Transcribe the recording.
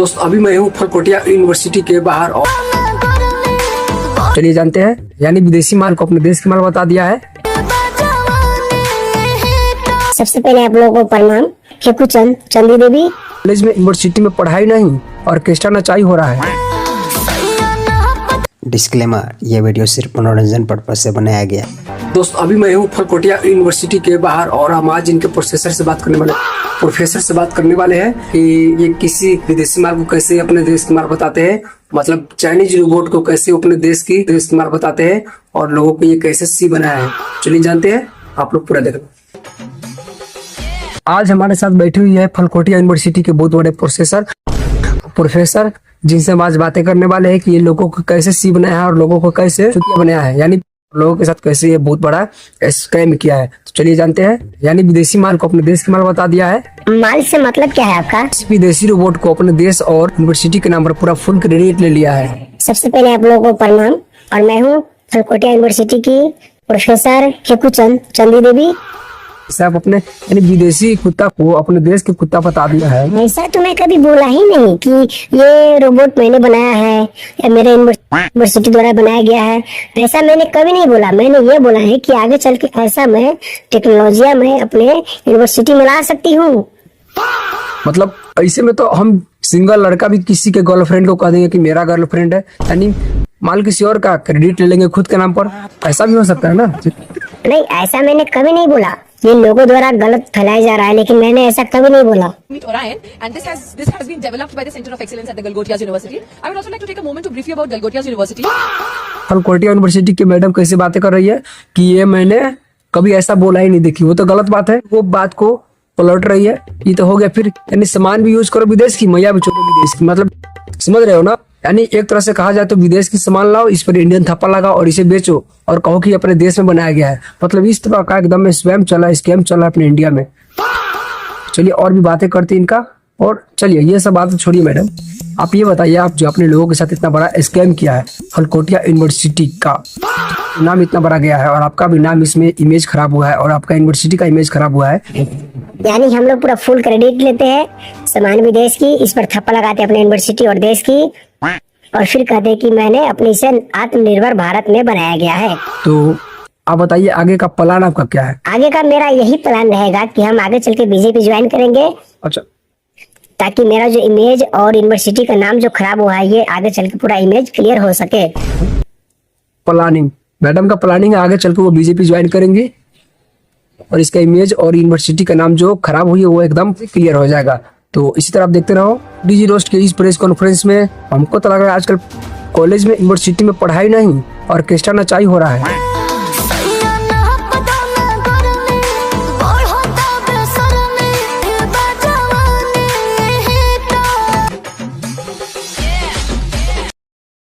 सबसे पहले आप लोगों को प्रणाम। केकू चंद चंदी देवी कॉलेज में यूनिवर्सिटी में पढ़ाई नहीं, ऑर्केस्ट्रा नचाई हो रहा है। डिस्क्लेमर, ये वीडियो सिर्फ मनोरंजन पर्पज से बनाया गया। दोस्त अभी मैं हूँ फलकोटिया यूनिवर्सिटी के बाहर और हम आज इनके प्रोफेसर से बात करने वाले हैं कि ये किसी विदेशी माल को कैसे अपने देश की माल बताते हैं, मतलब चाइनीज रोबोट को कैसे अपने देश की माल बताते हैं और लोगों को ये कैसे सी बनाया है। चलिए जानते हैं, आप लोग पूरा देखना। आज हमारे साथ बैठी हुई है फलकोटिया यूनिवर्सिटी के बहुत बड़े प्रोफेसर जिनसे हम आज बातें करने वाले हैं कि ये लोगों को कैसे सी बनाया है और लोगों को कैसे चुतिया बनाया है, यानी लोगों के साथ कैसे ये बहुत बड़ा स्कैम किया है। तो चलिए जानते हैं, यानी विदेशी माल को अपने देश की माल बता दिया है। माल से मतलब क्या है आपका? विदेशी रोबोट को अपने देश और यूनिवर्सिटी के नाम पर पूरा फुल क्रेडिट ले लिया है। सबसे पहले आप लोगों को प्रणाम और मैं हूँ फलकोटिया यूनिवर्सिटी की प्रोफेसर केकू चंद चंदी देवी। आप अपने यानी विदेशी कुत्ता को अपने देश के कुत्ता बता दिया है। ऐसा तो मैं कभी बोला ही नहीं कि ये रोबोट मैंने बनाया है या मेरे यूनिवर्सिटी द्वारा बनाया गया है। ऐसा मैंने कभी नहीं बोला। मैंने ये बोला है कि आगे चल के ऐसा मैं टेक्नोलॉजिया में अपने यूनिवर्सिटी में ला सकती हूँ। मतलब ऐसे में तो हम सिंगल लड़का भी किसी के गर्लफ्रेंड को कह देंगे कि मेरा गर्लफ्रेंड है, यानी माल किसी और का क्रेडिट ले लेंगे खुद के नाम पर। ऐसा भी हो सकता है ना? नहीं, ऐसा मैंने कभी नहीं बोला। ये लोगों द्वारा गलत फैलाया जा रहा है, लेकिन मैंने ऐसा कभी नहीं बोला। Meet Orion, and this has been developed by the Center of Excellence at the Galgotias University. I would also like to take a moment to brief you about Galgotias University. Galgotias university की madam कैसे बातें कर रही है कि ये मैंने कभी ऐसा बोला ही नहीं। देखी, वो तो गलत बात है, वो बात को पलट रही है। ये तो हो गया फिर, यानी सामान भी यूज करो विदेश की, मैया भी चलो विदेश की, मतलब समझ रहे हो ना? यानी एक तरह से कहा जाए तो विदेश की सामान लाओ, इस पर इंडियन थप्पा लगाओ और इसे बेचो और कहो कि अपने देश में बनाया गया है। मतलब इस तरह का एकदम स्कैम चला अपने इंडिया में। चलिए और भी बातें करते हैं इनका। और चलिए ये सब बातें छोड़िए मैडम, आप ये बताइए, आप जो अपने लोगों के साथ इतना बड़ा स्कैम किया है, फलकोटिया यूनिवर्सिटी का नाम इतना बड़ा गया है और आपका भी नाम इसमें इमेज खराब हुआ है और आपका यूनिवर्सिटी का इमेज खराब हुआ है। यानी हम लोग पूरा फुल क्रेडिट लेते हैं सामान भी देश की, इस पर थप्पा लगाते हैं अपने यूनिवर्सिटी और देश की, और फिर कहते हैं कि मैंने अपने इसे आत्मनिर्भर भारत में बनाया गया है। तो आप बताइए आगे का प्लान आपका क्या है? आगे का मेरा यही प्लान रहेगा कि हम आगे चल के बीजेपी ज्वाइन करेंगे। अच्छा, ताकि मेरा जो इमेज और यूनिवर्सिटी का नाम जो खराब हुआ है, ये आगे चल के पूरा इमेज क्लियर हो सके। प्लानिंग, मैडम का प्लानिंग है आगे चल के वो बीजेपी ज्वाइन करेंगे और इसका इमेज और यूनिवर्सिटी का नाम जो खराब हुई है वो एकदम क्लियर हो जाएगा। तो इसी तरह आप देखते रहो डीजी रोस्ट के इस प्रेस कॉन्फ्रेंस में। हमको तो लग रहा है आजकल कॉलेज में यूनिवर्सिटी में पढ़ाई नहीं, ऑर्केस्ट्रा नचाई हो रहा है।